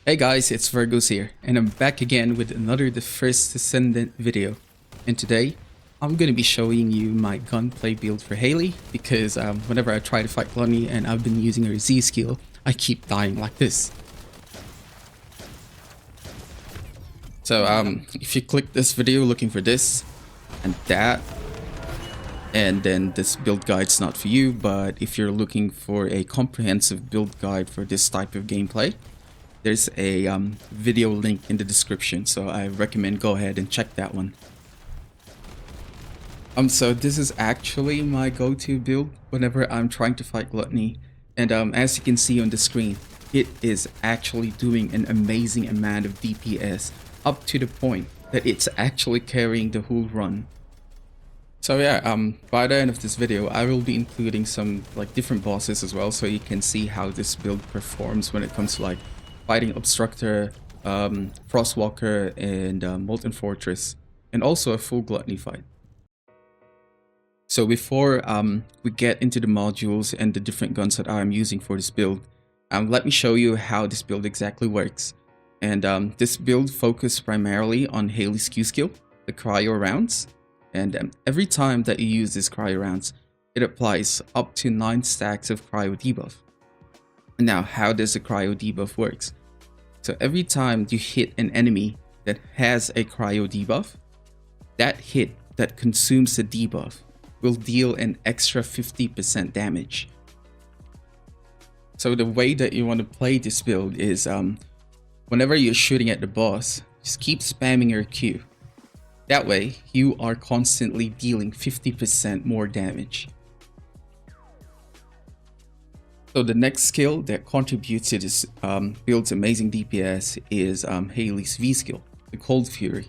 Hey guys, it's Virgos here, and I'm back again with another The First Descendant video. And today, I'm going to be showing you my gunplay build for Hailey, because whenever I try to fight Gluttony and I've been using her Z skill, I keep dying like this. So if you click this video looking for this and that, and then this build guide's not for you, but if you're looking for a comprehensive build guide for this type of gameplay, there's a video link in the description, so I recommend go ahead and check that one. So this is actually my go-to build whenever I'm trying to fight Gluttony, and as you can see on the screen, it is actually doing an amazing amount of DPS up to the point that it's actually carrying the whole run. So yeah, by the end of this video, I will be including some different bosses as well, so you can see how this build performs when it comes to fighting Obstructer, Frostwalker, and Molten Fortress, and also a full Gluttony fight. So before we get into the modules and the different guns that I'm using for this build, let me show you how this build exactly works. And this build focuses primarily on Hailey's Q skill, the cryo rounds. And every time that you use this cryo rounds, it applies up to 9 stacks of cryo debuff. Now, how does the cryo debuff works? So every time you hit an enemy that has a cryo debuff, that hit that consumes the debuff will deal an extra 50% damage. So the way that you want to play this build is whenever you're shooting at the boss, just keep spamming your Q. That way, you are constantly dealing 50% more damage. So the next skill that contributes to this build's amazing DPS is Hailey's V skill, the Cold Fury.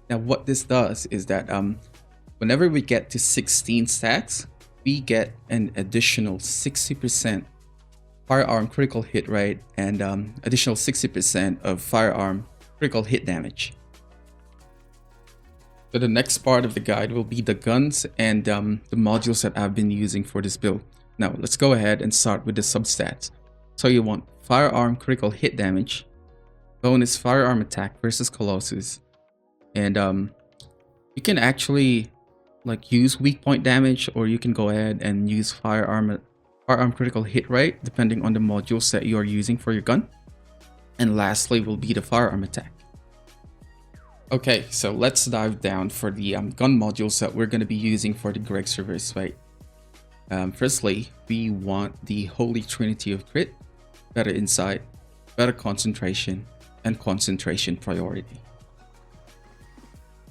Now what this does is that whenever we get to 16 stacks, we get an additional 60% firearm critical hit rate and additional 60% of firearm critical hit damage. So the next part of the guide will be the guns and the modules that I've been using for this build. Now let's go ahead and start with the substats. So you want firearm critical hit damage, bonus firearm attack versus Colossus, and you can actually use weak point damage, or you can go ahead and use firearm critical hit rate depending on the modules that you are using for your gun. And lastly will be the firearm attack. Okay, so let's dive down for the gun modules that we're going to be using for the Greg's Reverse fight. Firstly, we want the Holy Trinity of Crit, better Insight, better Concentration, and Concentration Priority.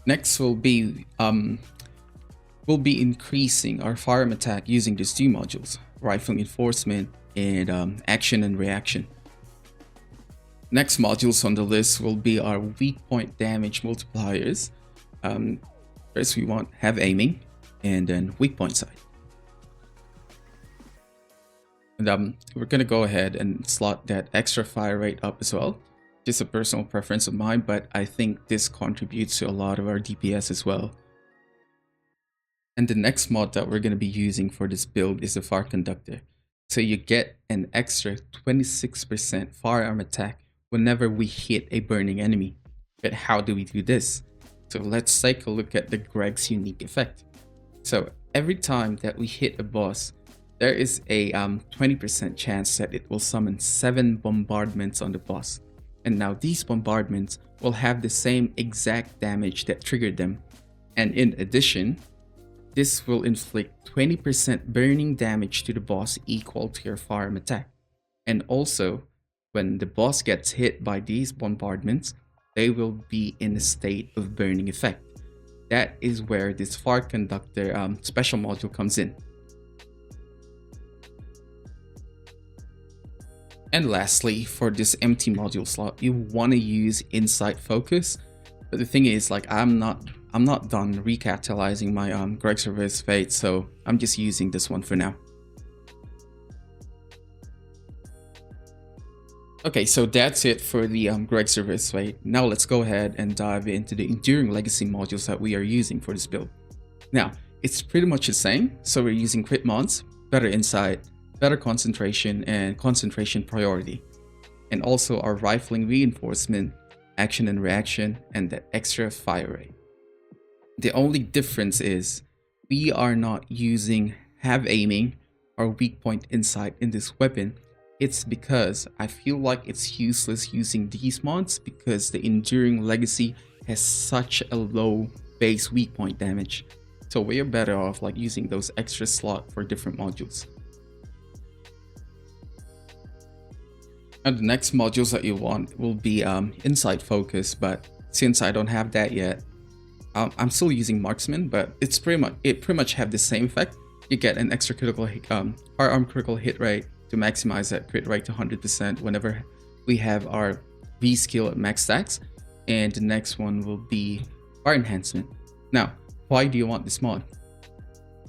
Next will be we'll be increasing our firearm attack using these two modules, Rifle Enforcement and Action and Reaction. Next modules on the list will be our weak point damage multipliers. First we want Have Aiming, and then Weak Point Sight. And we're gonna go ahead and slot that extra fire rate up as well. Just a personal preference of mine, but I think this contributes to a lot of our DPS as well. And the next mod that we're gonna be using for this build is the Fire Conductor. So you get an extra 26% firearm attack whenever we hit a burning enemy. But how do we do this? So let's take a look at the Greg's unique effect. So every time that we hit a boss, there is a 20% chance that it will summon 7 bombardments on the boss. And now these bombardments will have the same exact damage that triggered them. And in addition, this will inflict 20% burning damage to the boss equal to your firearm attack. And also, when the boss gets hit by these bombardments, they will be in a state of burning effect. That is where this Fire Conductor special module comes in. And lastly, for this empty module slot, you want to use Insight Focus. But the thing is, I'm not done recapitalizing my Greg's Reverse Fate, so I'm just using this one for now. Okay, so that's it for the Greg's Reverse Fate. Now let's go ahead and dive into the Enduring Legacy modules that we are using for this build. Now, it's pretty much the same. So we're using Crit Mods, Better Insight, better concentration, and concentration priority. and also our rifling reinforcement, action and reaction, and the extra fire rate. The only difference is we are not using have aiming or weak point insight in this weapon. It's because I feel like it's useless using these mods because the Enduring Legacy has such a low base weak point damage. So we're better off like using those extra slots for different modules. And the next modules that you want will be insight focus, but since I don't have that yet, I'm still using marksman, but it pretty much have the same effect. You get an extra critical firearm critical hit rate to maximize that crit rate to 100% whenever we have our V skill at max stacks, and the next one will be fire enhancement. Now, why do you want this mod?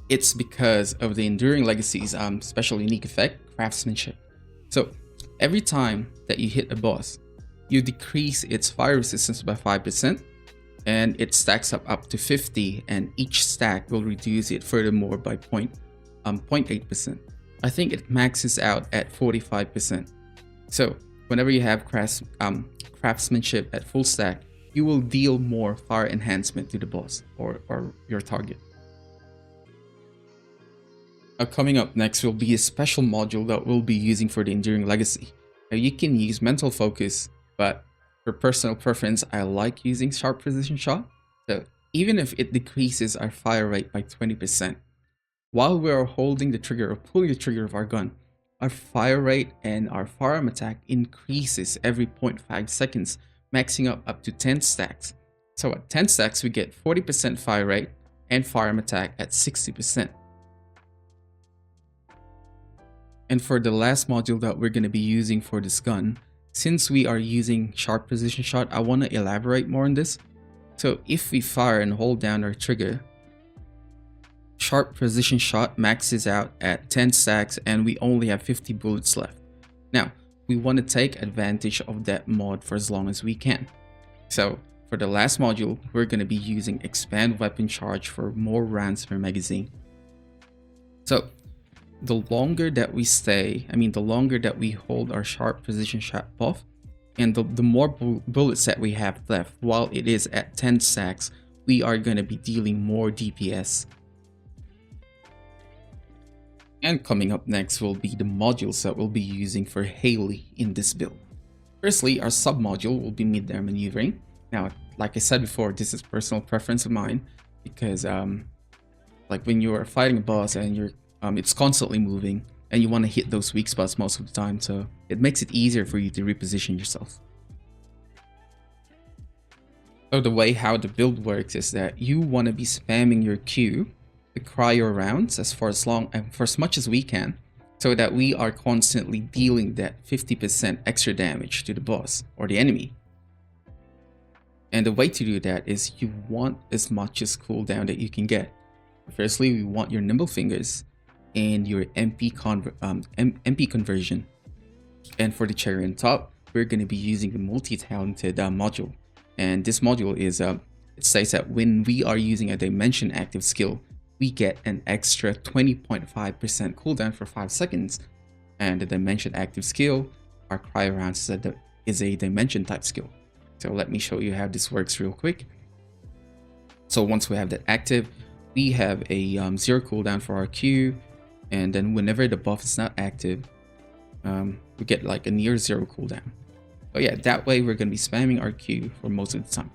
It's because of the Enduring Legacy's special unique effect, craftsmanship. So every time that you hit a boss, you decrease its fire resistance by 5%, and it stacks up to 50, and each stack will reduce it furthermore by 0.8%. I think it maxes out at 45%. So whenever you have craftsmanship at full stack, you will deal more fire enhancement to the boss or your target. Coming up next will be a special module that we'll be using for the Enduring Legacy. Now you can use mental focus, but for personal preference, I like using sharp precision shot. So even if it decreases our fire rate by 20%, while we are holding the trigger or pulling the trigger of our gun, our fire rate and our firearm attack increases every 0.5 seconds, maxing up to 10 stacks. So at 10 stacks, we get 40% fire rate and firearm attack at 60%. And for the last module that we're going to be using for this gun, since we are using sharp precision shot, I want to elaborate more on this. So if we fire and hold down our trigger, sharp precision shot maxes out at 10 stacks and we only have 50 bullets left. Now, we want to take advantage of that mod for as long as we can. So for the last module, we're going to be using expand weapon charge for more rounds per magazine. So the longer that we the longer that we hold our sharp precision shot buff, and the more bullets that we have left while it is at 10 stacks, we are going to be dealing more DPS. And coming up next will be the modules that we'll be using for Hailey in this build. Firstly, our sub module will be mid-air maneuvering. Now, like I said before, this is personal preference of mine because like when you are fighting a boss and you're it's constantly moving and you want to hit those weak spots most of the time, so it makes it easier for you to reposition yourself. So the way how the build works is that you want to be spamming your Q, the cryo rounds, for as much as we can, so that we are constantly dealing that 50% extra damage to the boss or the enemy. And the way to do that is you want as much as cooldown that you can get. Firstly, we want your nimble fingers and your MP conversion. And for the cherry on top, we're going to be using the multi-talented module. And this module is it says that when we are using a dimension active skill, we get an extra 20.5% cooldown for 5 seconds. And the dimension active skill, our cryo rounds, is a dimension type skill. So let me show you how this works real quick. So once we have that active, we have a 0 cooldown for our Q, and then whenever the buff is not active, we get like a near 0 cooldown. But yeah, that way we're going to be spamming our Q for most of the time.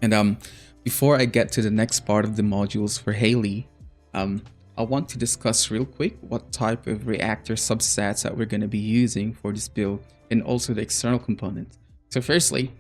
And before I get to the next part of the modules for Hailey, I want to discuss real quick what type of reactor substats that we're going to be using for this build, and also the external components. So firstly,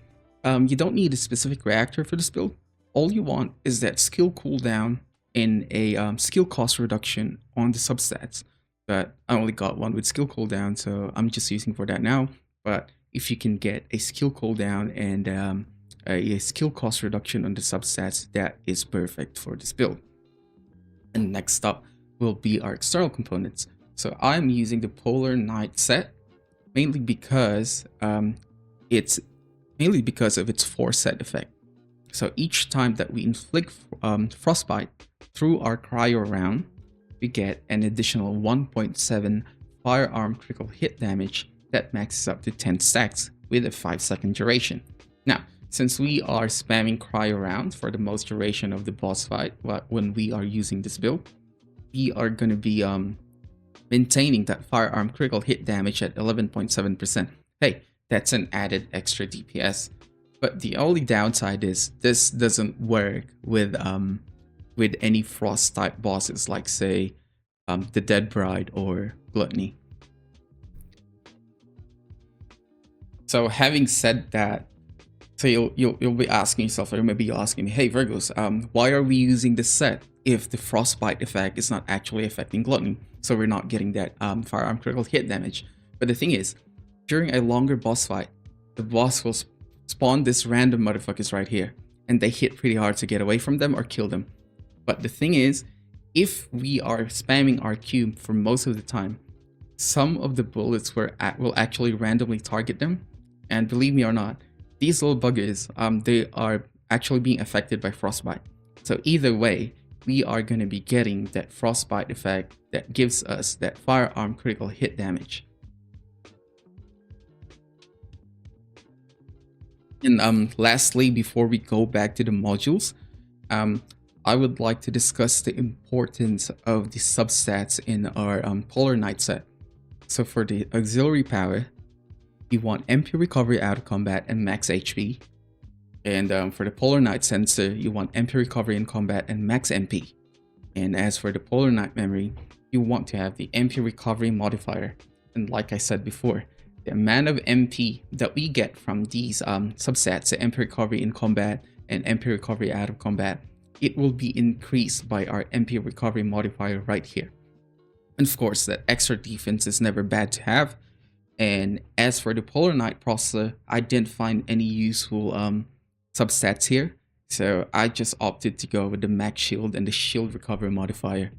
you don't need a specific reactor for this build. All you want is that skill cooldown and a skill cost reduction on the substats. But I only got one with skill cooldown, so I'm just using for that now. But if you can get a skill cooldown and a skill cost reduction on the substats, that is perfect for this build. And next up will be our external components. So I'm using the Polar Night set mainly because of its force set effect. So each time that we inflict frostbite through our cryo round, we get an additional 1.7 firearm critical hit damage that maxes up to 10 stacks with a 5-second duration. Now, since we are spamming cryo rounds for the most duration of the boss fight when we are using this build, we are going to be maintaining that firearm critical hit damage at 11.7%. Hey, that's an added extra DPS. But the only downside is this doesn't work with any frost type bosses like say the Dead Bride or Gluttony. So having said that, so you'll be asking yourself, or maybe you're asking me, hey Virgos, why are we using this set if the frostbite effect is not actually affecting Gluttony? So we're not getting that firearm critical hit damage. But the thing is, during a longer boss fight, the boss will spawn this random motherfuckers right here, and they hit pretty hard to get away from them or kill them. But the thing is, if we are spamming our Q for most of the time, some of the bullets will actually randomly target them. And believe me or not, these little buggers, they are actually being affected by frostbite. So either way, we are going to be getting that frostbite effect that gives us that firearm critical hit damage. And lastly, before we go back to the modules, I would like to discuss the importance of the substats in our Polar Knight set. So for the auxiliary power, you want MP recovery out of combat and max HP. And for the Polar Knight sensor, you want MP recovery in combat and max MP. And as for the Polar Knight memory, you want to have the MP recovery modifier. And like I said before, the amount of MP that we get from these substats, the MP recovery in combat and MP recovery out of combat, it will be increased by our MP recovery modifier right here. And of course, that extra defense is never bad to have. And as for the Polar Knight processor, I didn't find any useful substats here. So I just opted to go with the max shield and the shield recovery modifier.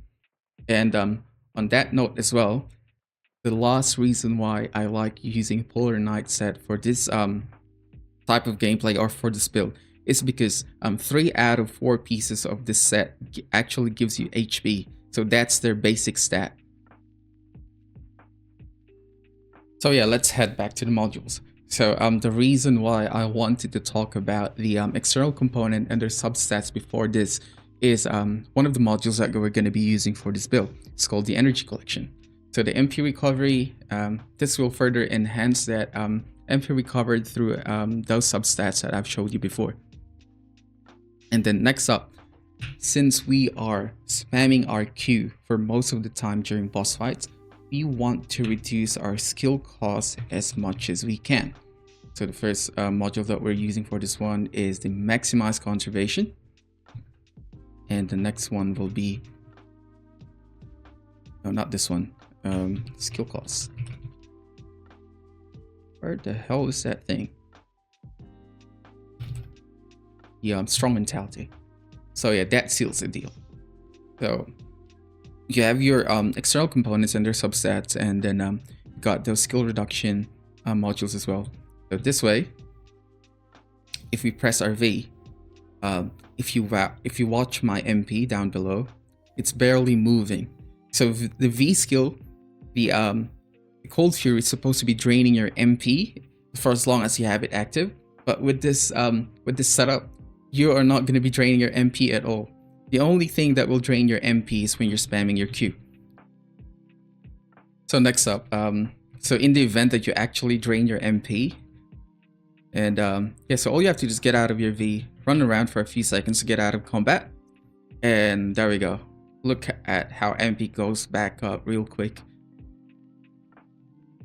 And on that note as well, the last reason why I like using Polar Knight set for this type of gameplay or for this build is because 3 out of 4 pieces of this set actually gives you HP. So that's their basic stat. So yeah, let's head back to the modules. So the reason why I wanted to talk about the external component and their substats before this is one of the modules that we're going to be using for this build. It's called the Energy Collection. So the MP recovery, this will further enhance that MP recovered through those substats that I've showed you before. And then next up, since we are spamming our Q for most of the time during boss fights, we want to reduce our skill cost as much as we can. So the first module that we're using for this one is the Maximize Conservation. And the next one will be, no, not this one, skill cost. Where the hell is that thing? Yeah, Strong Mentality. So yeah, that seals the deal. So you have your external components and their substats, and then you got those skill reduction modules as well. So this way, if we press our V, if you watch my MP down below, it's barely moving. So the V skill, the Cold Fury is supposed to be draining your MP for as long as you have it active. But with this setup, you are not going to be draining your MP at all. The only thing that will drain your MP is when you're spamming your Q. So next up, so in the event that you actually drain your MP, and yeah, so all you have to do is get out of your V, run around for a few seconds to get out of combat, and there we go. Look at how MP goes back up real quick.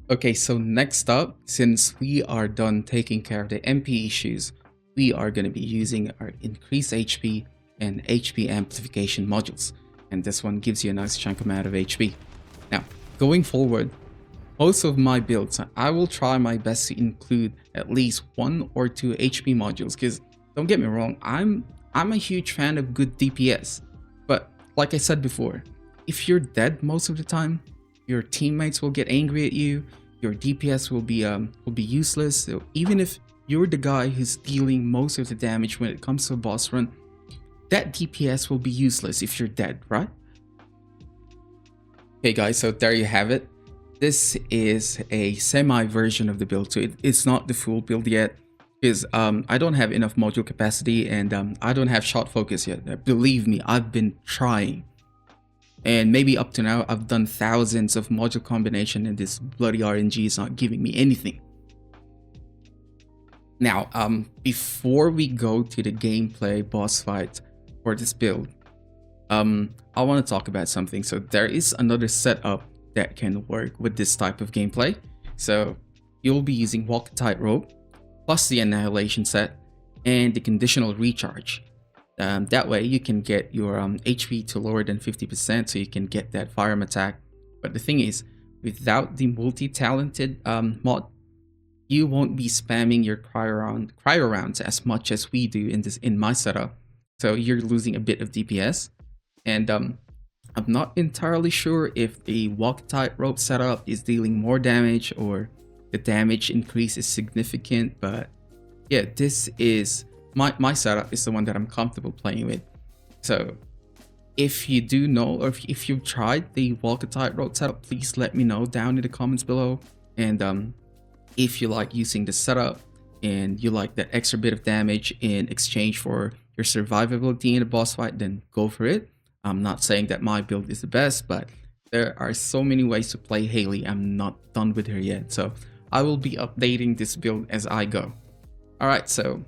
Okay, so next up, since we are done taking care of the MP issues, we are going to be using our increased HP and HP amplification modules, and this one gives you a nice chunk amount of HP. Now, going forward, most of my builds, I will try my best to include at least 1 or 2 HP modules, because don't get me wrong, I'm a huge fan of good DPS, but like I said before, if you're dead most of the time, your teammates will get angry at you, your DPS will be useless. So even if you're the guy who's dealing most of the damage when it comes to a boss run, that DPS will be useless if you're dead, right? Okay guys, so there you have it. This is a semi version of the build, so it's not the full build yet, because I don't have enough module capacity, and I don't have shot focus yet. Believe me, I've been trying, and maybe up to now I've done thousands of module combination, and this bloody RNG is not giving me anything. Now, before we go to the gameplay boss fight for this build, I want to talk about something. So there is another setup that can work with this type of gameplay. So you'll be using Walk Tightrope plus the Annihilation set and the conditional recharge. That way you can get your HP to lower than 50%, so you can get that firearm attack. But the thing is, without the multi-talented mod, you won't be spamming your cryo rounds as much as we do in my setup. So you're losing a bit of DPS. And I'm not entirely sure if the Walk Tightrope setup is dealing more damage or the damage increase is significant, but yeah, this is my setup is the one that I'm comfortable playing with. So if you do know, or if you've tried the Walk Tightrope setup, please let me know down in the comments below. And if you like using the setup and you like that extra bit of damage in exchange for your survivability in a boss fight, then go for it. I'm not saying that my build is the best, but there are so many ways to play Hailey. I'm not done with her yet, so I will be updating this build as I go. Alright, so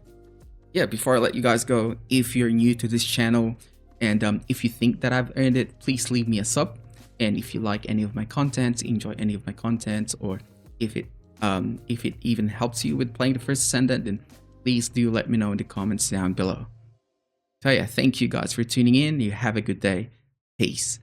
yeah, before I let you guys go, if you're new to this channel and if you think that I've earned it, please leave me a sub. And if you like any of my content, enjoy any of my content, or if it even helps you with playing the first Descendant, then please do let me know in the comments down below. So yeah, thank you guys for tuning in. You have a good day. Peace.